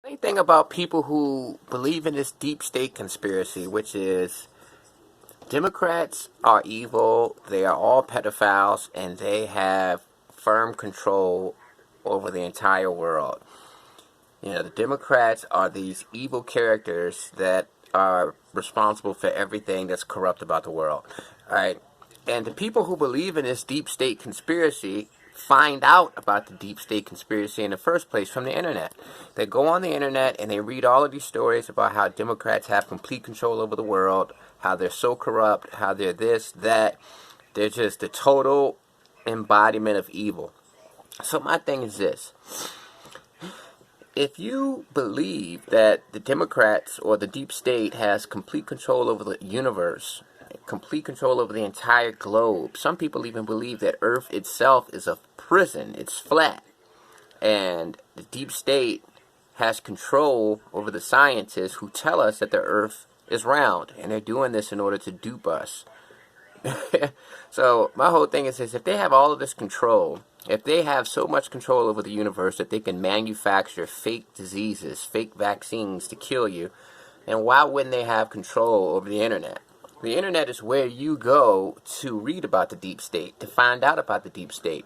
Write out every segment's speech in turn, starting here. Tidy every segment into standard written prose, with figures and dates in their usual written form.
Funny thing about people who believe in this deep state conspiracy, which is Democrats are evil, they are all pedophiles, and they have firm control over the entire world. You know, the Democrats are these evil characters that are responsible for everything that's corrupt about the world. All right. And the people who believe in this deep state conspiracy find out about the deep state conspiracy in the first place from the internet. They go on the internet and they read all of these stories about how Democrats have complete control over the world, how they're so corrupt, how they're this, that. They're just the total embodiment of evil. So my thing is this. If you believe that the Democrats or the deep state has complete control over the universe, complete control over the entire globe, some people even believe that Earth itself is a prison, it's flat, and the deep state has control over the scientists who tell us that the Earth is round, and they're doing this in order to dupe us. So my whole thing is this: if they have all of this control, if they have so much control over the universe that they can manufacture fake diseases, fake vaccines to kill you, then why wouldn't they have control over the internet? The internet is where you go to read about the deep state, to find out about the deep state.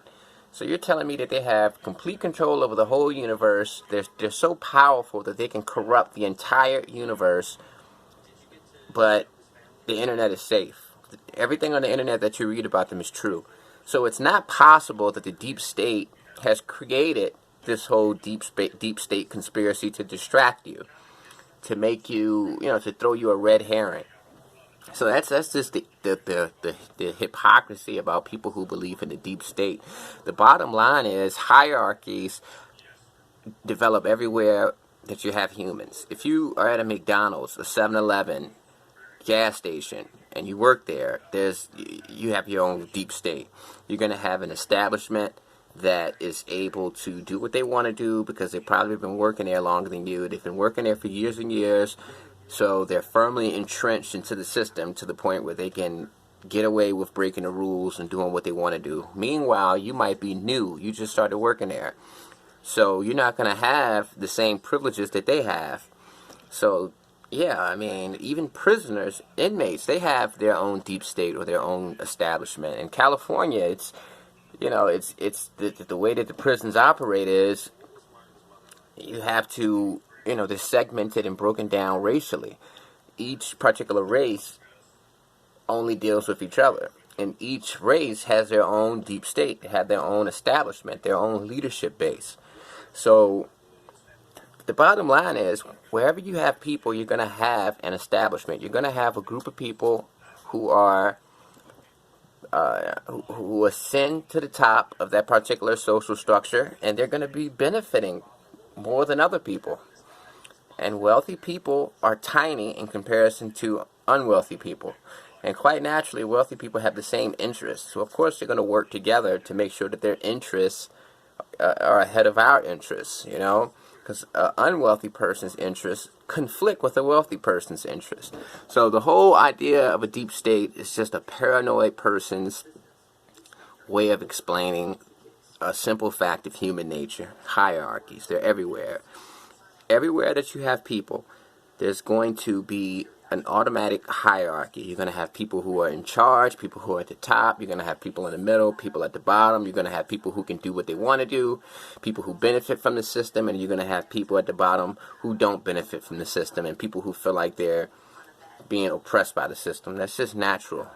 So you're telling me that they have complete control over the whole universe. They're so powerful that they can corrupt the entire universe, but the internet is safe. Everything on the internet that you read about them is true. So it's not possible that the deep state has created this whole deep state conspiracy to distract you, to make you, to throw you a red herring. So that's just the hypocrisy about people who believe in the deep state. The bottom line is hierarchies develop everywhere that you have humans. If you are at a McDonald's, a 7-Eleven, gas station, and you work there, you have your own deep state. You're going to have an establishment that is able to do what they want to do because they've probably been working there longer than you. They've been working there for years and years, so they're firmly entrenched into the system to the point where they can get away with breaking the rules and doing what they want to do. Meanwhile, you might be new. You just started working there. So you're not going to have the same privileges that they have. So yeah, I mean, even prisoners, inmates, they have their own deep state or their own establishment. In California, it's the way that the prisons operate is you have to, they're segmented and broken down racially. Each particular race only deals with each other. And each race has their own deep state. They have their own establishment, their own leadership base. So the bottom line is, wherever you have people, you're going to have an establishment. You're going to have a group of people who are who ascend to the top of that particular social structure, and they're going to be benefiting more than other people. And wealthy people are tiny in comparison to unwealthy people. And quite naturally, wealthy people have the same interests. So of course they're going to work together to make sure that their interests are ahead of our interests, because an unwealthy person's interests conflict with a wealthy person's interests. So the whole idea of a deep state is just a paranoid person's way of explaining a simple fact of human nature. Hierarchies, they're everywhere. Everywhere that you have people, there's going to be an automatic hierarchy. You're going to have people who are in charge, people who are at the top. You're going to have people in the middle, people at the bottom. You're going to have people who can do what they want to do, people who benefit from the system, and you're going to have people at the bottom who don't benefit from the system, and people who feel like they're being oppressed by the system. That's just natural.